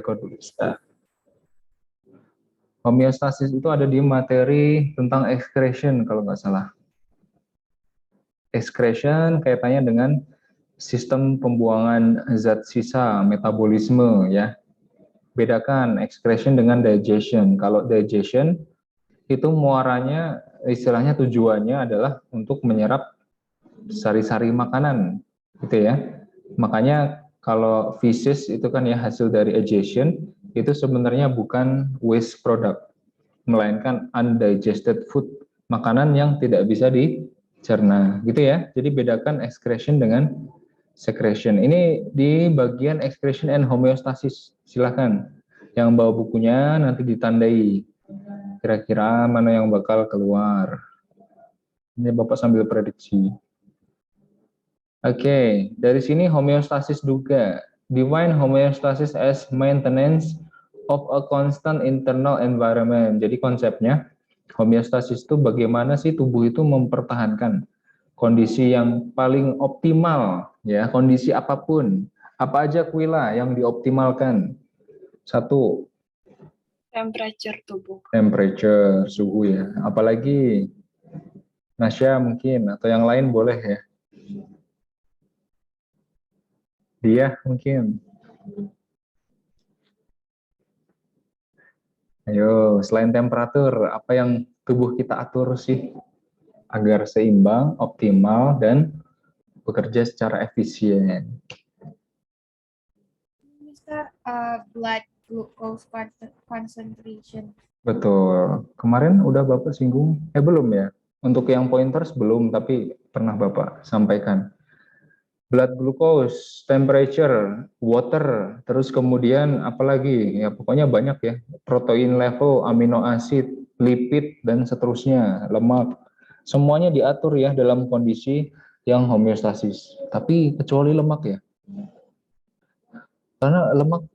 record dulu. Homeostasis itu ada di materi tentang excretion kalau nggak salah. Excretion kaitannya dengan sistem pembuangan zat sisa, metabolisme ya. Bedakan excretion dengan digestion. Kalau digestion itu muaranya, istilahnya tujuannya adalah untuk menyerap sari-sari makanan, gitu ya. Makanya kalau feces itu kan ya hasil dari digestion, itu sebenarnya bukan waste product, melainkan undigested food, makanan yang tidak bisa dicerna, gitu ya. Jadi bedakan excretion dengan secretion. Ini di bagian excretion and homeostasis. Silahkan yang bawa bukunya nanti ditandai kira-kira mana yang bakal keluar. Ini Bapak sambil prediksi. Oke, dari sini homeostasis juga. Define homeostasis as maintenance of a constant internal environment. Jadi konsepnya, homeostasis itu bagaimana sih tubuh itu mempertahankan kondisi yang paling optimal, ya, kondisi apapun. Apa aja Kuila yang dioptimalkan? Satu, Temperature tubuh. temperature, suhu ya. Apalagi Nasya mungkin, atau yang lain boleh ya. Dia mungkin. Ayo, selain temperatur, apa yang tubuh kita atur sih agar seimbang, optimal, dan bekerja secara efisien? Bisa blood glucose concentration. Betul. Kemarin udah Bapak singgung, belum ya? Untuk yang pointers belum, tapi pernah Bapak sampaikan. Blood glucose, temperature, water, terus kemudian apalagi? Ya pokoknya banyak ya. Protein level, amino acid, lipid, dan seterusnya, lemak. Semuanya diatur ya dalam kondisi yang homeostasis. Tapi kecuali lemak ya. Karena lemak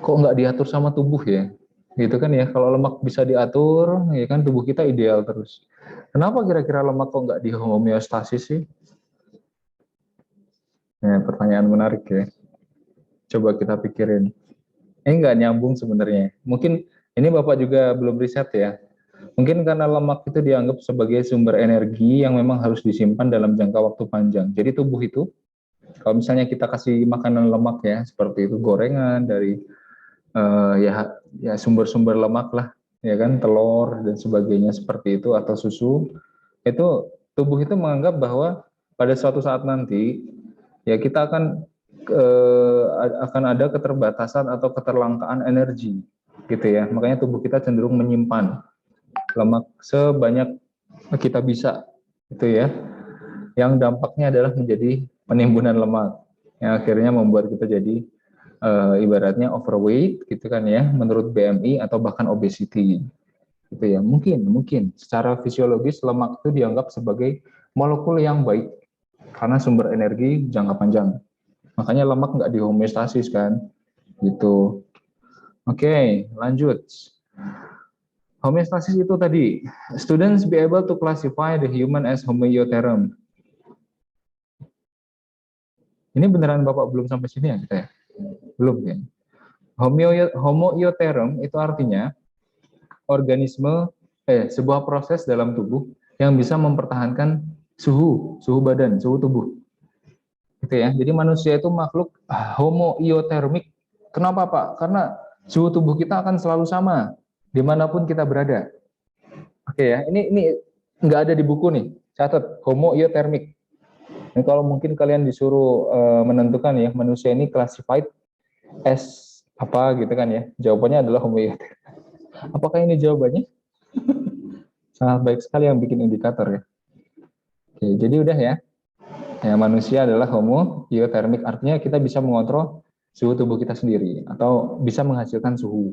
kok nggak diatur sama tubuh ya. Gitu kan ya, kalau lemak bisa diatur, ya kan tubuh kita ideal terus. Kenapa kira-kira lemak kok nggak di homeostasis sih? Ya, pertanyaan menarik ya. Coba kita pikirin. Nggak nyambung sebenarnya. Mungkin ini Bapak juga belum riset ya. Mungkin karena lemak itu dianggap sebagai sumber energi yang memang harus disimpan dalam jangka waktu panjang. Jadi tubuh itu, kalau misalnya kita kasih makanan lemak ya, seperti itu gorengan dari ya sumber-sumber lemak lah, ya kan, telur dan sebagainya seperti itu, atau susu, itu tubuh itu menganggap bahwa pada suatu saat nanti ya kita akan ada keterbatasan atau keterlangkaan energi, gitu ya. Makanya tubuh kita cenderung menyimpan lemak sebanyak kita bisa, itu ya. Yang dampaknya adalah menjadi penimbunan lemak, yang akhirnya membuat kita jadi ibaratnya overweight, gitu kan ya, menurut BMI, atau bahkan obesity, gitu ya. Mungkin secara fisiologis lemak itu dianggap sebagai molekul yang baik karena sumber energi jangka panjang. Makanya lemak nggak di homeostasis kan, gitu. Oke, lanjut. Homeostasis itu tadi, students be able to classify the human as homeotherm. Ini beneran Bapak belum sampai sini ya kita ya? Belum ya? Homeotherm itu artinya organisme, sebuah proses dalam tubuh yang bisa mempertahankan suhu badan, suhu tubuh. Gitu ya. Jadi manusia itu makhluk homoiotermik. Kenapa Pak? Karena suhu tubuh kita akan selalu sama dimanapun kita berada. Oke ya, ini nggak ada di buku nih. Catat, homoiotermik. Ini kalau mungkin kalian disuruh menentukan ya, manusia ini classified as apa gitu kan ya. Jawabannya adalah homoiotermik. Apakah ini jawabannya? Sangat baik sekali yang bikin indikator ya. Oke, jadi udah ya. Ya, manusia adalah homoiotermik, artinya kita bisa mengontrol suhu tubuh kita sendiri atau bisa menghasilkan suhu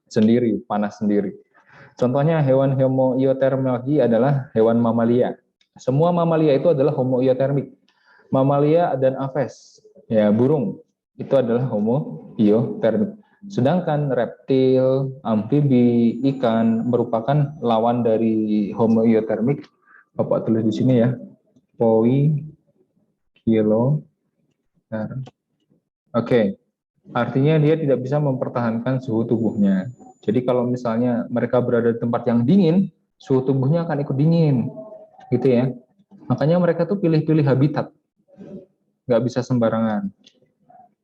sendiri, panas sendiri. Contohnya hewan homoioterm lagi adalah hewan mamalia. Semua mamalia itu adalah homoiotermik. Mamalia dan aves, ya burung, itu adalah homoiotermik. Sedangkan reptil, amfibi, ikan merupakan lawan dari homoiotermik. Bapak tulis di sini ya. Oke. Artinya dia tidak bisa mempertahankan suhu tubuhnya. Jadi kalau misalnya mereka berada di tempat yang dingin, suhu tubuhnya akan ikut dingin, gitu ya. Makanya mereka tuh pilih-pilih habitat, nggak bisa sembarangan.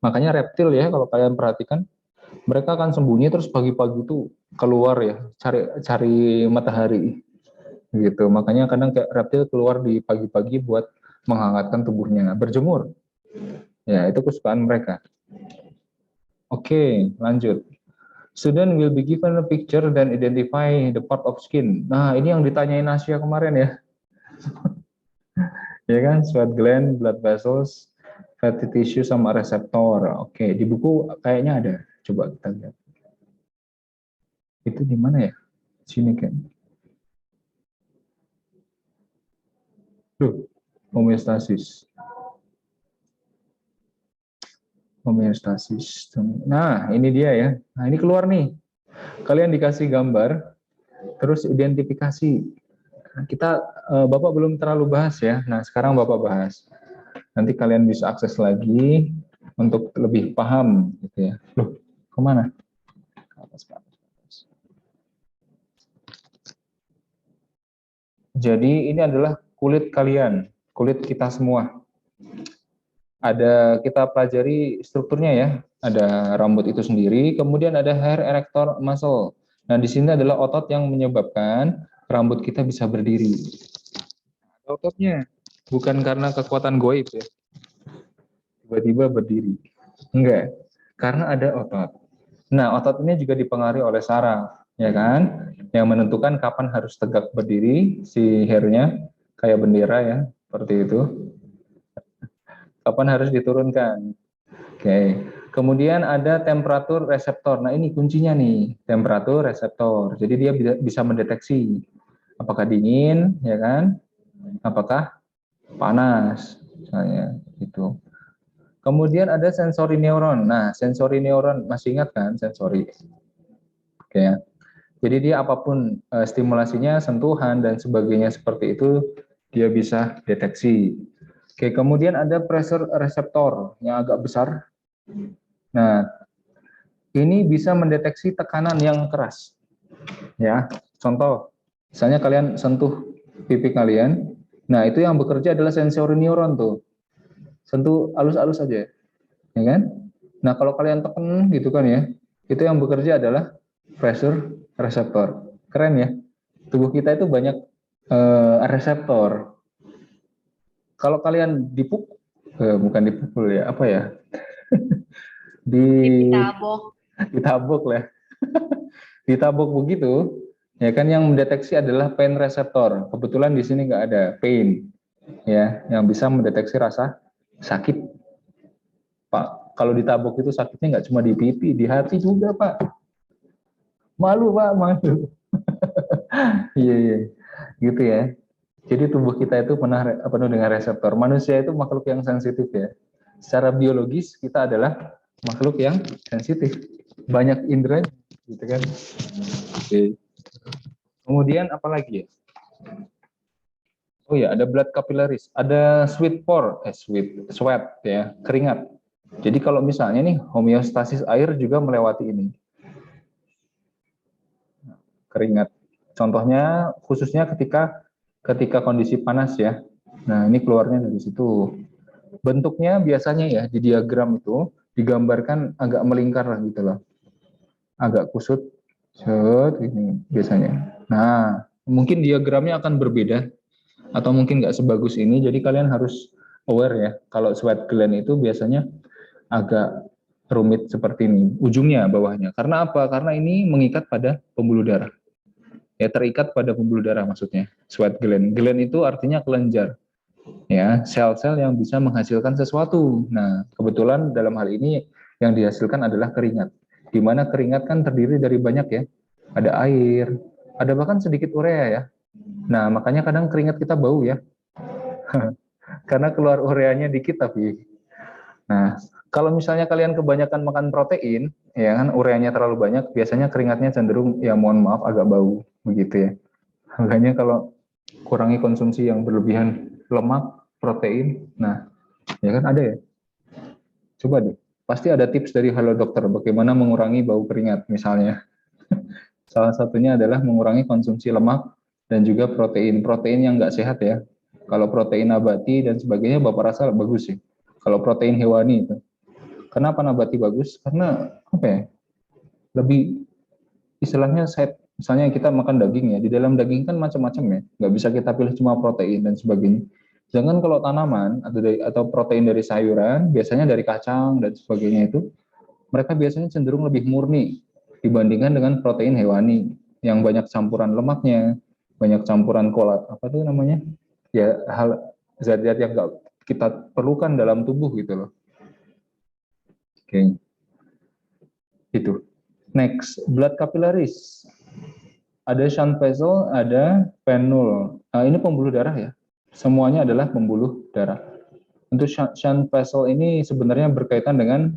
Makanya reptil ya, kalau kalian perhatikan, mereka akan sembunyi terus pagi-pagi itu keluar ya, cari cari matahari, gitu. Makanya kadang kayak reptil keluar di pagi-pagi buat menghangatkan tubuhnya, berjemur. Ya, itu kesukaan mereka. Oke, lanjut. Student will be given a picture dan identify the part of skin. Nah, ini yang ditanyain Asia kemarin ya. Ya kan, sweat gland, blood vessels, fatty tissue sama reseptor. Oke, di buku kayaknya ada. Coba kita lihat. Itu di mana ya? Sini kan. Tuh, homeostasis. Homeostasis. Nah, ini dia ya. Nah, ini keluar nih. Kalian dikasih gambar, terus identifikasi. Kita Bapak belum terlalu bahas ya. Nah, sekarang Bapak bahas. Nanti kalian bisa akses lagi untuk lebih paham gitu ya. Loh, kemana? Ke atas, ke atas, ke atas. Jadi ini adalah kulit kalian, kulit kita semua. Ada kita pelajari strukturnya ya. Ada rambut itu sendiri, kemudian ada hair erector muscle. Nah, di sini adalah otot yang menyebabkan rambut kita bisa berdiri. Ototnya bukan karena kekuatan goib ya. Tiba-tiba berdiri. Enggak, karena ada otot. Nah, otot ini juga dipengaruhi oleh saraf, ya kan? Yang menentukan kapan harus tegak berdiri si hairnya, kayak bendera ya, seperti itu. Kapan harus diturunkan. Oke. Kemudian ada temperatur reseptor. Nah, ini kuncinya nih, temperatur reseptor. Jadi dia bisa mendeteksi apakah dingin, ya kan? Apakah panas, misalnya itu. Kemudian ada sensori neuron. Nah, sensori neuron masih ingat kan sensori? Oke ya. Jadi dia apapun stimulasinya, sentuhan dan sebagainya seperti itu dia bisa deteksi. Oke, kemudian ada pressure reseptor yang agak besar. Nah, ini bisa mendeteksi tekanan yang keras. Ya, contoh, misalnya kalian sentuh pipi kalian, nah itu yang bekerja adalah sensori neuron tuh. Sentuh halus-halus aja, ya kan? Nah, kalau kalian tekan gitu kan ya, itu yang bekerja adalah pressure reseptor. Keren ya. Tubuh kita itu banyak reseptor. Kalau kalian dipukul, bukan dipukul ya, apa ya? Di Ditabok. ditabuk lah. Ditabuk begitu, ya kan yang mendeteksi adalah pain reseptor. Kebetulan di sini nggak ada pain, ya, yang bisa mendeteksi rasa sakit. Pak, kalau ditabuk itu sakitnya nggak cuma di pipi, di hati juga, Pak. Malu, Pak, malu. Iya, iya, gitu ya. Jadi tubuh kita itu penuh dengan reseptor. Manusia itu makhluk yang sensitif ya. Secara biologis kita adalah makhluk yang sensitif. Banyak indera, gitu kan. Oke. Kemudian apa lagi ya? Oh ya, ada blood capillaries, ada sweat ya, keringat. Jadi kalau misalnya nih homeostasis air juga melewati ini, keringat. Contohnya khususnya ketika kondisi panas ya. Nah, ini keluarnya dari situ. Bentuknya biasanya ya di diagram itu digambarkan agak melingkar lah gitu loh. Agak kusut, ini biasanya. Nah, mungkin diagramnya akan berbeda atau mungkin nggak sebagus ini. Jadi kalian harus aware ya. Kalau sweat gland itu biasanya agak rumit seperti ini. Ujungnya, bawahnya. Karena apa? Karena ini mengikat pada pembuluh darah. Ya, terikat pada pembuluh darah maksudnya. Sweat gland. Gland itu artinya kelenjar. Ya, sel-sel yang bisa menghasilkan sesuatu. Nah, kebetulan dalam hal ini yang dihasilkan adalah keringat. Di mana keringat kan terdiri dari banyak ya. Ada air, ada bahkan sedikit urea ya. Nah, makanya kadang keringat kita bau ya. Karena keluar ureanya dikit tapi. Nah, kalau misalnya kalian kebanyakan makan protein, ya kan ureanya terlalu banyak, biasanya keringatnya cenderung ya mohon maaf agak bau begitu ya. Makanya kalau kurangi konsumsi yang berlebihan lemak, protein, nah ya kan ada ya. Coba deh. pasti ada tips dari Halo Dokter bagaimana mengurangi bau keringat misalnya. Salah satunya adalah mengurangi konsumsi lemak dan juga protein. Protein yang nggak sehat ya. Kalau protein nabati dan sebagainya Bapak rasa bagus sih. Kalau protein hewani itu. Kenapa nabati bagus? Karena apa ya? Lebih istilahnya set. Misalnya kita makan daging ya, di dalam daging kan macam-macam ya. Nggak bisa kita pilih cuma protein dan sebagainya. Jangan kalau tanaman atau protein dari sayuran, biasanya dari kacang dan sebagainya itu, mereka biasanya cenderung lebih murni dibandingkan dengan protein hewani yang banyak campuran lemaknya, banyak campuran kolat, apa tuh namanya? Ya hal zat-zat yang nggak kita perlukan dalam tubuh gitu loh. Oke, itu. Next, blood capillaries. Ada shunt vessel, ada venule. Ini pembuluh darah ya. Semuanya adalah pembuluh darah. Untuk shunt vessel ini sebenarnya berkaitan dengan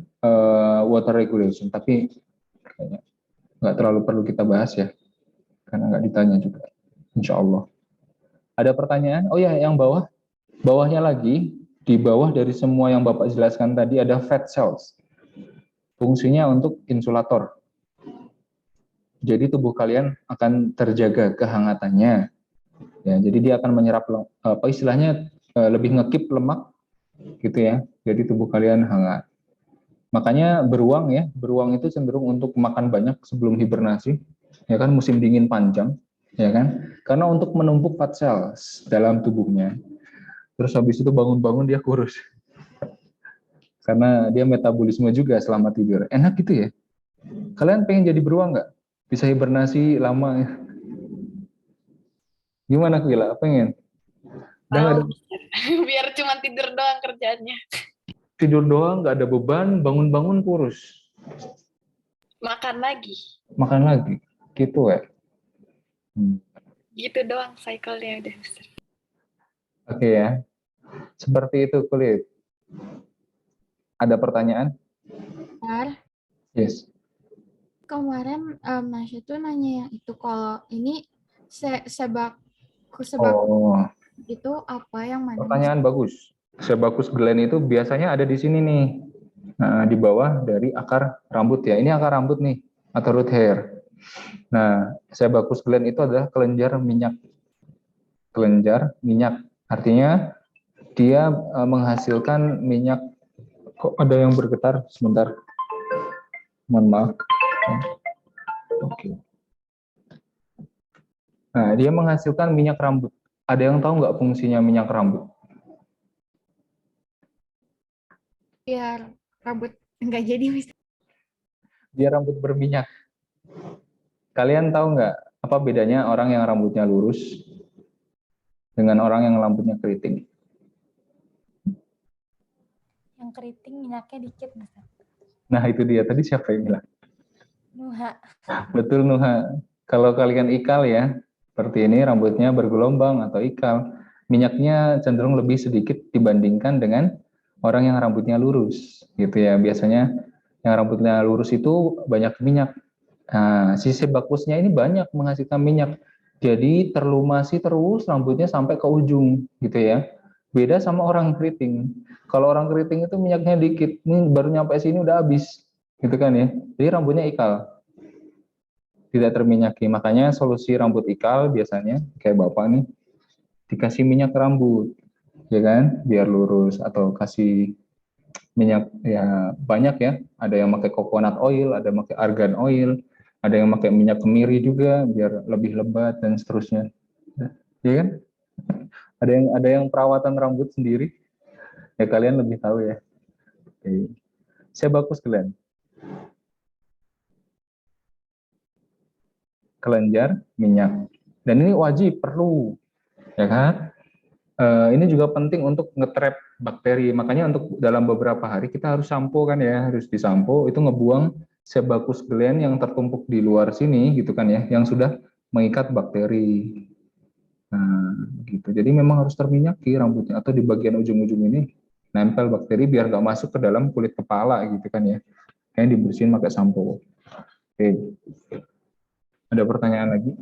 water regulation, tapi kayaknya nggak terlalu perlu kita bahas ya, karena nggak ditanya juga. Insya Allah. Ada pertanyaan? Oh ya, yang bawahnya lagi, di bawah dari semua yang Bapak jelaskan tadi ada fat cells. Fungsinya untuk insulator. Jadi tubuh kalian akan terjaga kehangatannya. Ya, jadi dia akan menyerap apa istilahnya lebih ngekip lemak gitu ya. Jadi tubuh kalian hangat. Makanya beruang itu cenderung untuk makan banyak sebelum hibernasi. Ya kan musim dingin panjang, ya kan? Karena untuk menumpuk fat cells dalam tubuhnya. Terus habis itu bangun-bangun dia kurus. Karena dia metabolisme juga selama tidur. Enak gitu ya. Kalian pengen jadi beruang nggak? Bisa hibernasi lama ya. Gimana Kila? Pengen? Udah nggak ada Mau, biar cuma tidur doang kerjaannya. tidur doang, nggak ada beban, bangun-bangun kurus. Makan lagi. Makan lagi. Gitu ya. Gitu doang cycle-nya udah. Oke ya. Seperti itu kulit. Ada pertanyaan? Bentar, Yes. kemarin Nasya tuh nanya yang itu kalau ini sebab Oh, itu apa yang mana Mas? pertanyaan bagus. Sebakus gland itu biasanya ada di sini nih. Nah, di bawah dari akar rambut ya. Ini akar rambut nih, atau root hair. Nah, sebakus gland itu adalah kelenjar minyak. Kelenjar minyak. Artinya dia menghasilkan minyak. Kok ada yang bergetar? Sebentar. Mohon maaf. Oke. Nah, dia menghasilkan minyak rambut. Ada yang tahu nggak fungsinya minyak rambut? Biar rambut enggak jadi Mas. Biar rambut berminyak. Kalian tahu nggak apa bedanya orang yang rambutnya lurus dengan orang yang rambutnya keriting? Yang keriting minyaknya dikit, Mas. Nah, itu dia. Tadi siapa yang bilang? Nuha. Betul, Nuha. Kalau kalian ikal ya, seperti ini rambutnya bergelombang atau ikal, minyaknya cenderung lebih sedikit dibandingkan dengan orang yang rambutnya lurus, gitu ya. Biasanya yang rambutnya lurus itu banyak minyak. Nah, si sebakusnya ini banyak menghasilkan minyak. Jadi terlumasi terus rambutnya sampai ke ujung, gitu ya. Beda sama orang keriting. Kalau orang keriting itu minyaknya dikit, ini baru nyampe sini udah habis, gitu kan ya. Jadi rambutnya ikal, tidak terminyaki. Makanya solusi rambut ikal biasanya kayak Bapak nih dikasih minyak rambut, ya kan, biar lurus, atau kasih minyak ya banyak ya. Ada yang pakai coconut oil, ada yang pakai argan oil, ada yang pakai minyak kemiri juga biar lebih lebat dan seterusnya. Ya kan? Ada yang perawatan rambut sendiri. Ya kalian lebih tahu ya. Oke. Saya bagus kalian. Kelenjar minyak. Dan ini wajib perlu, ya kan? Ini juga penting untuk nge-trap bakteri. Makanya untuk dalam beberapa hari kita harus sampo kan ya, harus disampo. Itu ngebuang sebakus gland yang tertumpuk di luar sini gitu kan ya, yang sudah mengikat bakteri. Nah, gitu. Jadi memang harus terminyaki rambutnya atau di bagian ujung-ujung ini nempel bakteri biar nggak masuk ke dalam kulit kepala gitu kan ya. Kayak dibersihin pakai sampo. Oke. Ada pertanyaan lagi?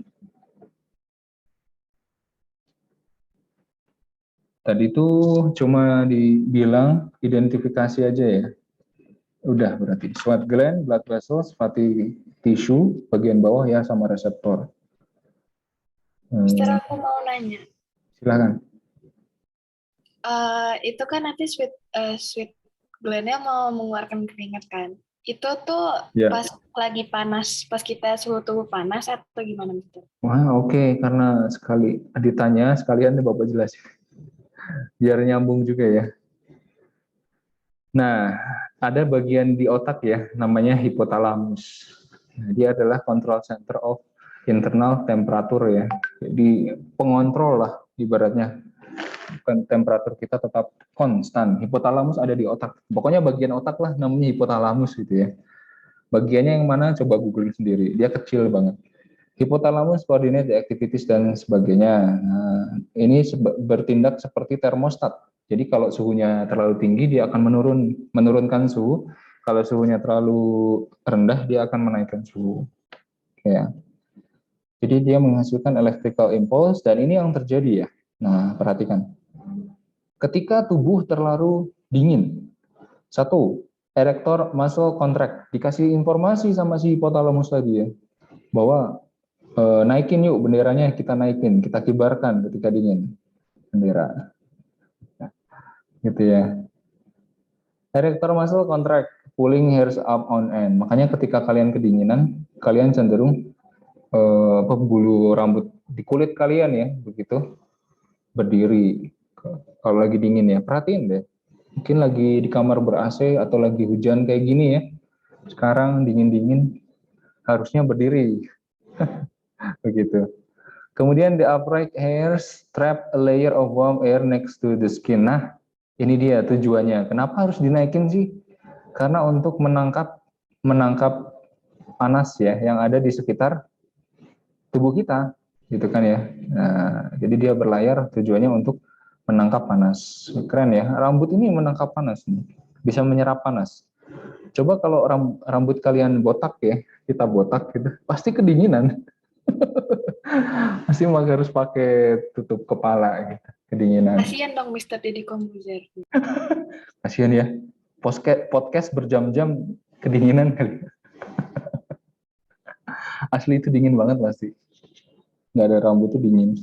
Tadi tuh cuma dibilang identifikasi aja ya. Udah berarti. Sweat gland, blood vessels, fatty tissue, bagian bawah ya sama reseptor. Mister, aku mau nanya. Silakan. Itu kan nanti sweat gland-nya mau mengeluarkan keringat kan? Itu tuh Ya. pas lagi panas, pas kita suhu tubuh panas atau gimana, Mister? Wah, oke. Karena sekali ditanya, sekalian nih Bapak jelasin. Biar nyambung juga ya. Nah, ada bagian di otak ya, namanya hipotalamus. Nah, dia adalah control center of internal temperature ya. Jadi pengontrol lah ibaratnya. Temperatur kita tetap konstan. Hipotalamus ada di otak. Pokoknya bagian otak lah namanya hipotalamus gitu ya. Bagiannya yang mana coba googling sendiri. Dia kecil banget. Hipotalamus coordinate the activities dan sebagainya. Nah, ini bertindak seperti termostat. Jadi kalau suhunya terlalu tinggi dia akan menurunkan suhu. Kalau suhunya terlalu rendah dia akan menaikkan suhu. Ya. Jadi dia menghasilkan electrical impulse dan ini yang terjadi ya. Nah, perhatikan. Ketika tubuh terlalu dingin, satu, erector muscle contract, dikasih informasi sama si hipotalamus tadi ya, bahwa naikin yuk benderanya, kita naikin, kita kibarkan ketika dingin bendera, gitu ya. Erector muscle contract, pulling hairs up on end. Makanya ketika kalian kedinginan, kalian cenderung bulu rambut di kulit kalian ya, begitu berdiri. Kalau lagi dingin ya, perhatiin deh. Mungkin lagi di kamar ber-AC atau lagi hujan kayak gini ya. Sekarang dingin-dingin, harusnya berdiri. Begitu. Kemudian the upright hairs trap a layer of warm air next to the skin. Nah, ini dia tujuannya. Kenapa harus dinaikin sih? Karena untuk menangkap panas ya yang ada di sekitar tubuh kita, gitu kan ya. Nah, jadi dia berlayar tujuannya untuk menangkap panas. Keren ya, rambut ini menangkap panas, bisa menyerap panas. Coba kalau rambut kalian botak ya, kita botak gitu, pasti kedinginan. Pasti harus pakai tutup kepala gitu, kedinginan. Kasian dong Mister Deddy Kombuzer. Kasian ya, podcast berjam-jam kedinginan kali. Asli itu dingin banget pasti. Nggak ada rambut tuh dingin.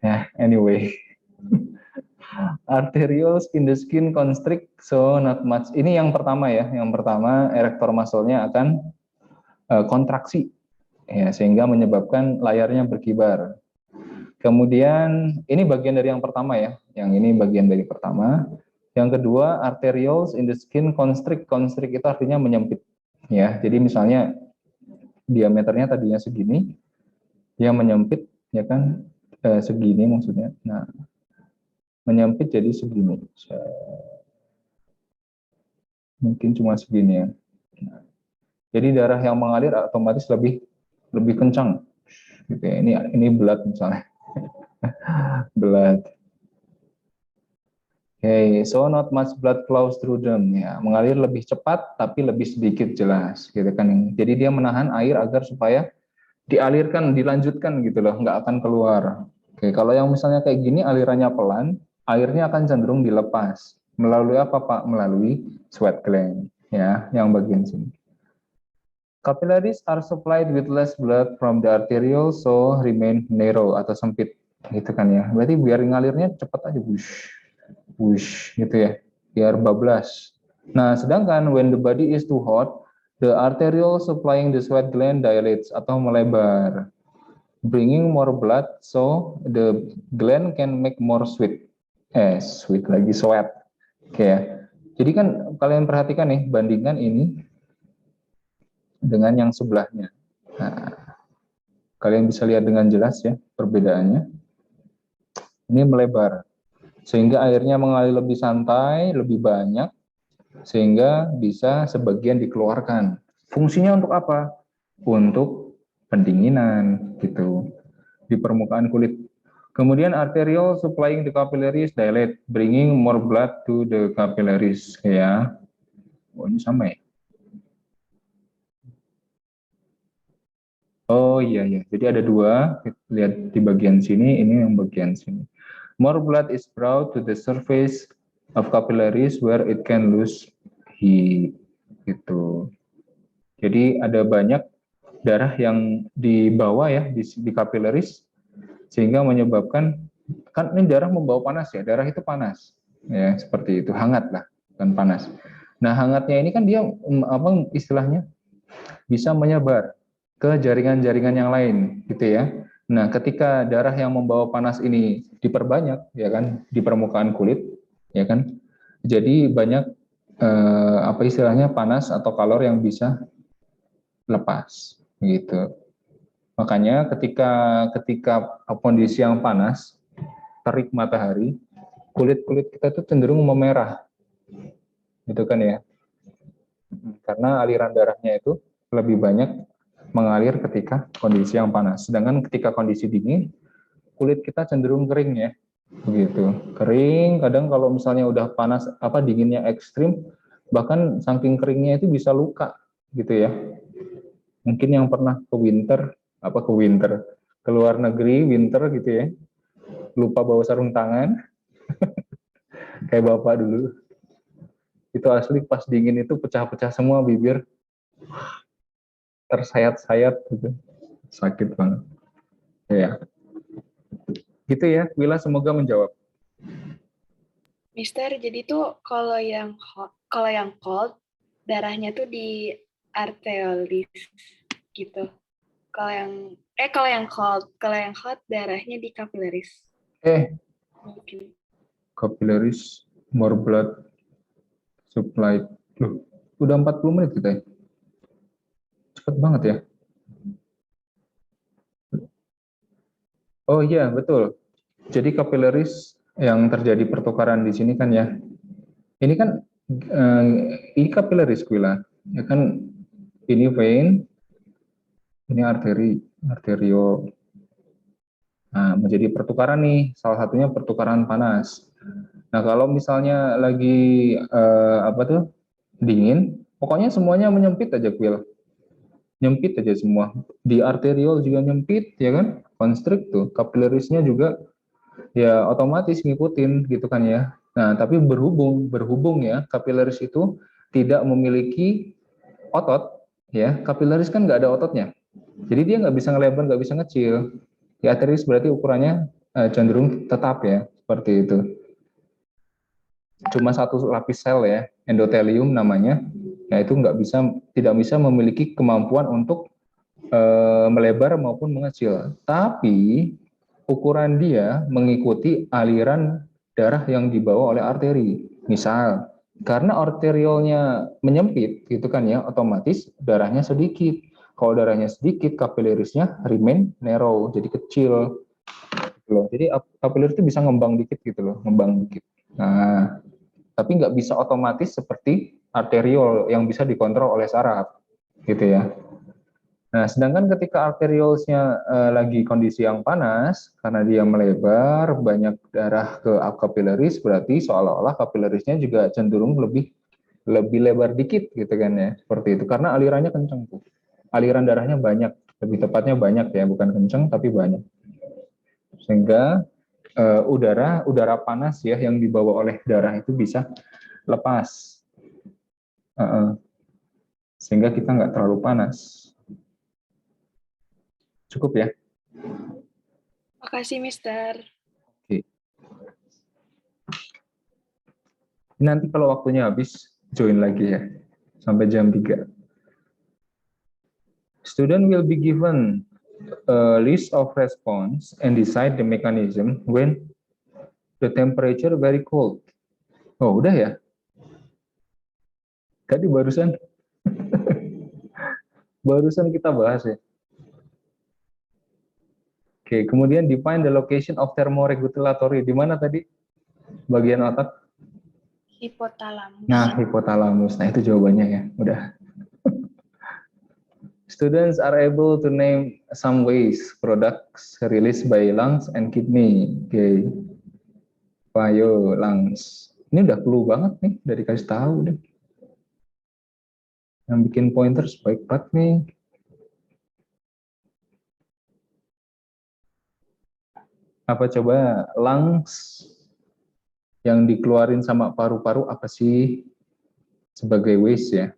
Ya, anyway. Arterioles in the skin constrict, so not much. Ini yang pertama ya. Yang pertama, erector muscle-nya akan kontraksi, ya, sehingga menyebabkan layarnya berkibar. Kemudian, ini bagian dari yang pertama ya. Yang ini bagian dari pertama. Yang kedua, arterioles in the skin constrict. Constrict itu artinya menyempit. Ya, jadi misalnya diameternya tadinya segini, dia menyempit, ya kan, segini maksudnya. Nah, menyempit jadi segini, mungkin cuma segini ya. Nah, jadi darah yang mengalir otomatis lebih kencang, gitu ya. Ini blood misalnya, blood. Okay, so not much blood flows through them, ya, mengalir lebih cepat tapi lebih sedikit jelas, gitu kan. Jadi dia menahan air agar supaya dialirkan, dilanjutkan gitu loh, nggak akan keluar. Oke, kalau yang misalnya kayak gini alirannya pelan, airnya akan cenderung dilepas. Melalui apa Pak? Melalui sweat gland, ya, yang bagian sini. Capillaries are supplied with less blood from the arteriole, so remain narrow atau sempit, gitu kan ya. Berarti biar ngalirnya cepat aja, wush, gitu ya, biar bablas. Nah, sedangkan when the body is too hot, the arteriole supplying the sweat gland dilates atau melebar, bringing more blood, so the gland can make more sweat. Sweat lagi, sweat. Oke ya. Jadi kan kalian perhatikan nih, bandingkan ini dengan yang sebelahnya. Nah, kalian bisa lihat dengan jelas ya perbedaannya. Ini melebar, sehingga airnya mengalir lebih santai, lebih banyak, sehingga bisa sebagian dikeluarkan. Fungsinya untuk apa? Untuk pendinginan gitu di permukaan kulit. Kemudian arteriole supplying the capillaries dilate, bringing more blood to the capillaries, ya. Oh, ini sama ya? Oh iya ya. Jadi ada dua. Lihat di bagian sini, ini yang bagian sini. More blood is brought to the surface of capillaries where it can lose heat. gitu. Jadi ada banyak darah yang dibawa ya di kapileris, sehingga menyebabkan, kan ini darah membawa panas ya, darah itu panas ya, seperti itu, hangat lah, bukan panas. Nah hangatnya ini kan dia apa istilahnya bisa menyebar ke jaringan-jaringan yang lain gitu ya. Nah ketika darah yang membawa panas ini diperbanyak ya kan di permukaan kulit ya kan, jadi banyak apa istilahnya panas atau kalor yang bisa lepas gitu. Makanya ketika kondisi yang panas, terik matahari, kulit-kulit kita tuh cenderung memerah, gitu kan ya. Karena aliran darahnya itu lebih banyak mengalir ketika kondisi yang panas. Sedangkan ketika kondisi dingin, kulit kita cenderung kering ya, begitu. Kering, kadang kalau misalnya udah panas, apa dinginnya ekstrim, bahkan saking keringnya itu bisa luka, gitu ya. Mungkin yang pernah ke luar negeri winter gitu ya, lupa bawa sarung tangan, kayak bapak dulu, itu asli pas dingin itu pecah-pecah semua bibir, tersayat-sayat gitu, sakit banget. Ya, gitu ya, Wila, semoga menjawab. Mister, jadi tuh kalau yang cold darahnya tuh di arteriolis gitu. Kalau yang hot darahnya di capillaries. Mungkin. Capillaries, more blood supply. Loh, udah 40 menit kita ya. Cepet banget ya. Oh iya, betul. Jadi capillaries yang terjadi pertukaran di sini kan ya. Ini kan ini capillaries Wila. Ya kan, ini vein, ini arterio. Nah, menjadi pertukaran nih, salah satunya pertukaran panas. Nah, kalau misalnya lagi apa tuh dingin, pokoknya semuanya menyempit aja, Will. Nyempit aja semua. Di arteriol juga nyempit, ya kan? Constrict tuh, capillarisnya juga ya otomatis ngikutin gitu kan ya. Nah, tapi berhubung ya, capillaris itu tidak memiliki otot, ya. Capillaris kan nggak ada ototnya. Jadi dia nggak bisa ngelebar, nggak bisa ngecil. Ya, arteris berarti ukurannya cenderung tetap ya, seperti itu. Cuma satu lapis sel ya, endotelium namanya. Nah itu tidak bisa memiliki kemampuan untuk melebar maupun mengecil. Tapi ukuran dia mengikuti aliran darah yang dibawa oleh arteri. Misal, karena arteriolnya menyempit, gitu kan ya, otomatis darahnya sedikit. Kalau darahnya sedikit, kapilerisnya remain narrow, jadi kecil. Gitu loh. Jadi kapiler itu bisa ngembang dikit gitu loh, ngembang dikit. Nah, tapi nggak bisa otomatis seperti arteriol yang bisa dikontrol oleh saraf, gitu ya. Nah, sedangkan ketika arteriolnya lagi kondisi yang panas, karena dia melebar, banyak darah ke kapileris, berarti seolah-olah kapilerisnya juga cenderung lebih lebar dikit, gitu kan ya, seperti itu. Karena alirannya kenceng tuh, aliran darahnya banyak, lebih tepatnya banyak ya, bukan kenceng tapi banyak. Sehingga udara panas ya yang dibawa oleh darah itu bisa lepas, sehingga kita nggak terlalu panas. Cukup ya. Makasih, Mister. Oke. Nanti kalau waktunya habis, join lagi ya, sampai jam 3. Student will be given a list of response and decide the mechanism when the temperature very cold. Oh, udah ya? Tadi barusan kita bahas ya. Oke, kemudian define the location of thermoregulatory. Di mana tadi? Bagian otak? Hipotalamus. Nah, hipotalamus. Nah, itu jawabannya ya. Udah. Students are able to name some waste products released by lungs and kidney. Oke. Ayo, lungs. Ini udah clue banget nih, dari kasih tahu deh. Yang bikin pointers baik banget nih. Apa coba lungs yang dikeluarin sama paru-paru apa sih sebagai waste ya?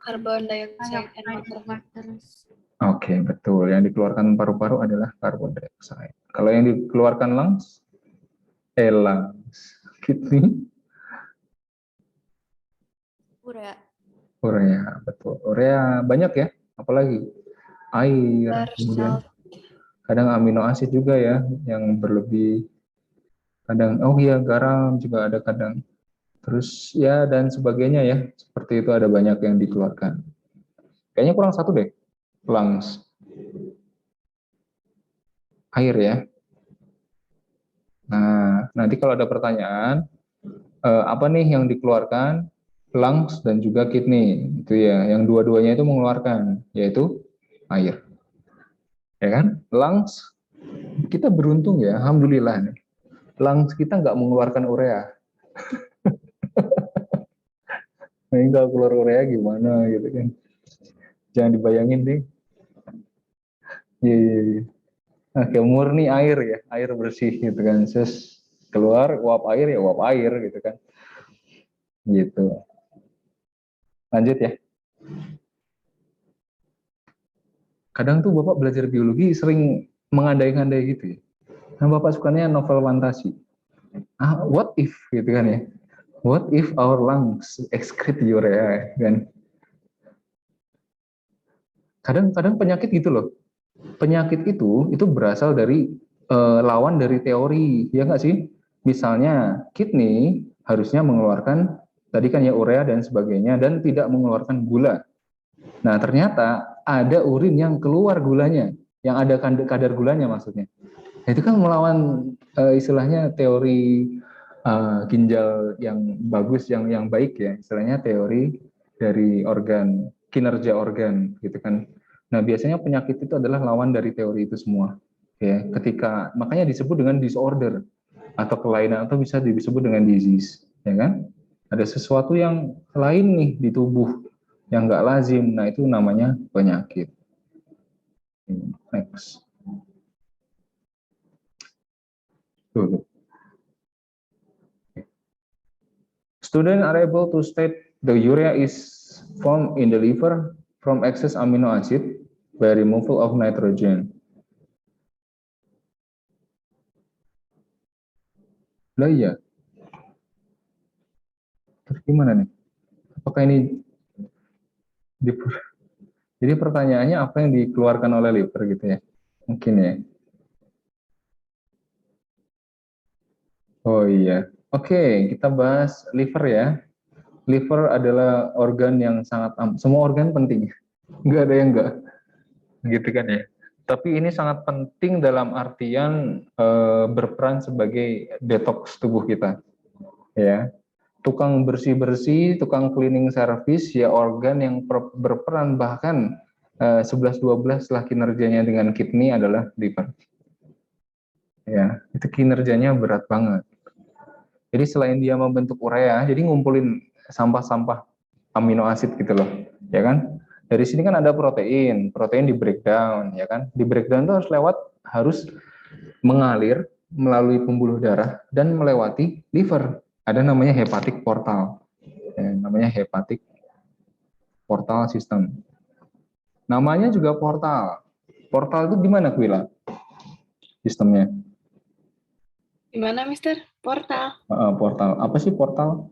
carbon dioxide and water. Waters. Oke, betul. Yang dikeluarkan paru-paru adalah carbon dioxide. Kalau yang dikeluarkan lungs, kidney, Urea. urea, betul. Urea banyak ya, apalagi air, Water, kemudian salt. kadang amino asid juga ya, yang berlebih. Kadang, oh iya, garam juga ada kadang. Terus ya dan sebagainya ya, seperti itu ada banyak yang dikeluarkan. Kayaknya kurang satu deh, lungs. Air ya. Nah, nanti kalau ada pertanyaan, apa nih yang dikeluarkan? Lungs dan juga kidney, itu ya. Yang dua-duanya itu mengeluarkan, yaitu air. Ya kan? Lungs, kita beruntung ya, alhamdulillah. Lungs kita nggak mengeluarkan urea. Nah, ini kalau keluar urea gimana gitu kan? Jangan dibayangin deh. Iya, iya, iya. Oke, murni air ya, air bersih gitu kan. Terus keluar uap air ya uap air gitu kan. Gitu. Lanjut ya. Kadang tuh Bapak belajar biologi sering mengandai-andai gitu ya. Nah, Bapak sukanya novel fantasi. What if gitu kan ya. What if our lungs excrete urea kan. Kadang-kadang penyakit gitu loh. Penyakit itu berasal dari lawan dari teori, ya nggak sih? Misalnya kidney harusnya mengeluarkan tadi kan ya urea dan sebagainya dan tidak mengeluarkan gula. Nah, ternyata ada urin yang keluar gulanya, yang ada kadar gulanya maksudnya. Nah, itu kan melawan istilahnya teori ginjal yang bagus, yang baik ya, istilahnya teori dari organ, kinerja organ gitu kan. Nah, biasanya penyakit itu adalah lawan dari teori itu semua. Ya, ketika makanya disebut dengan disorder atau kelainan atau bisa disebut dengan disease, ya kan? Ada sesuatu yang lain nih di tubuh yang nggak lazim, nah itu namanya penyakit. Next. Tuh. Students are able to state the urea is formed in the liver from excess amino acid by removal of nitrogen. Lah iya. Terus gimana nih? Apakah ini jadi pertanyaannya apa yang dikeluarkan oleh liver gitu ya? Mungkin ya. Oh iya. Oke, kita bahas liver ya. Liver adalah organ yang sangat semua organ penting. Enggak ada yang enggak. Gitu kan ya. Tapi ini sangat penting dalam artian berperan sebagai detox tubuh kita. Ya. Tukang bersih-bersih, tukang cleaning service, ya organ yang berperan bahkan 11-12 lah kinerjanya dengan kidney adalah liver. Ya, itu kinerjanya berat banget. Jadi selain dia membentuk urea, jadi ngumpulin sampah-sampah amino asid gitu loh, ya kan? Dari sini kan ada protein, protein di breakdown, ya kan? Di breakdown itu harus mengalir melalui pembuluh darah dan melewati liver. Ada namanya hepatic portal, namanya hepatic portal system. Namanya juga portal. Portal itu gimana, Kwila? Sistemnya? Gimana, Mister? Portal. Portal. Apa sih portal?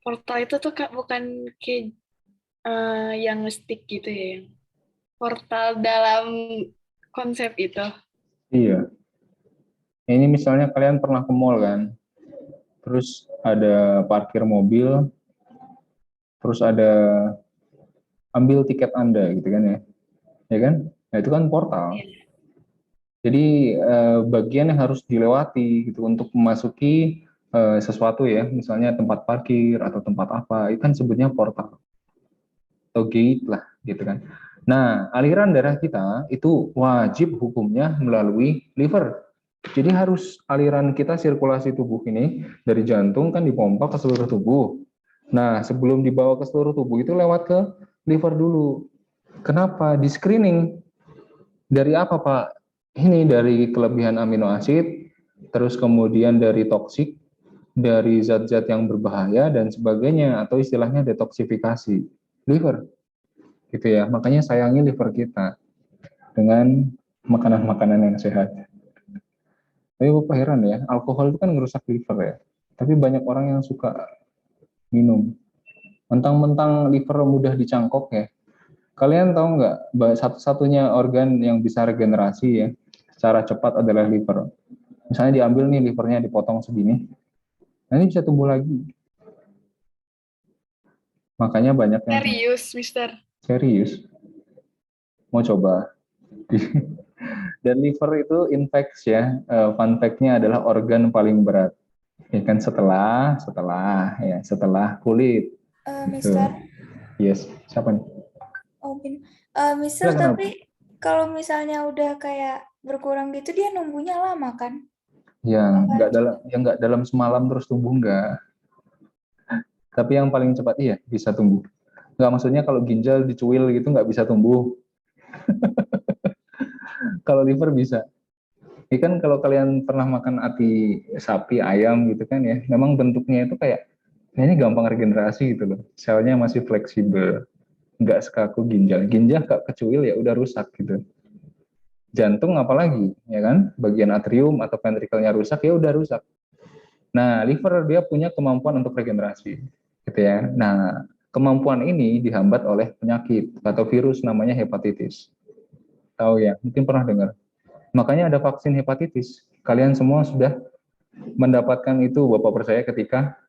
Portal itu tuh Kak, bukan kayak yang stick gitu ya. Portal dalam konsep itu. Iya. Ini misalnya kalian pernah ke mall kan? Terus ada parkir mobil, terus ada ambil tiket Anda gitu kan ya. Ya kan? Nah, itu kan portal. Jadi bagian yang harus dilewati gitu untuk memasuki sesuatu ya, misalnya tempat parkir atau tempat apa, itu kan sebutnya portal atau gate lah gitu kan. Nah, aliran darah kita itu wajib hukumnya melalui liver. Jadi harus aliran kita sirkulasi tubuh ini dari jantung kan dipompa ke seluruh tubuh. Nah, sebelum dibawa ke seluruh tubuh itu lewat ke liver dulu. Kenapa? Di screening. Dari apa, Pak? Ini dari kelebihan amino asid, terus kemudian dari toksik, dari zat-zat yang berbahaya dan sebagainya atau istilahnya detoksifikasi. liver, gitu ya. Makanya sayangi liver kita dengan makanan-makanan yang sehat. Tapi Bapak heran ya, alkohol itu kan ngerusak liver ya. Tapi banyak orang yang suka minum. Mentang-mentang liver mudah dicangkok ya. Kalian tahu nggak, satu-satunya organ yang bisa regenerasi ya secara cepat adalah liver. Misalnya diambil nih livernya, dipotong segini, nanti bisa tumbuh lagi. Makanya banyak yang Serius, Mister. serius mau coba. Dan liver itu in fact ya, fun fact-nya adalah organ paling berat. Ya kan setelah kulit. Mister, Yes, siapa nih? Bin. Mister, Silakan, tapi kalau misalnya udah kayak berkurang gitu, dia nunggunya lama kan? Yang nggak dalam semalam terus tumbuh nggak. Tapi yang paling cepat iya bisa tumbuh. Nggak, maksudnya kalau ginjal dicuil gitu nggak bisa tumbuh. Kalau liver bisa. Ini kan kalau kalian pernah makan ati sapi, ayam gitu kan ya, memang bentuknya itu kayak ini gampang regenerasi gitu loh. Selnya masih fleksibel, nggak sekaku ginjal. Ginjal nggak kecuil ya udah rusak gitu. Jantung apalagi, ya kan? Bagian atrium atau ventrikelnya rusak ya udah rusak. Nah, liver dia punya kemampuan untuk regenerasi, gitu ya. Nah, kemampuan ini dihambat oleh penyakit atau virus namanya hepatitis. Tahu ya? Mungkin pernah dengar. Makanya ada vaksin hepatitis. Kalian semua sudah mendapatkan itu, Bapak percaya, ketika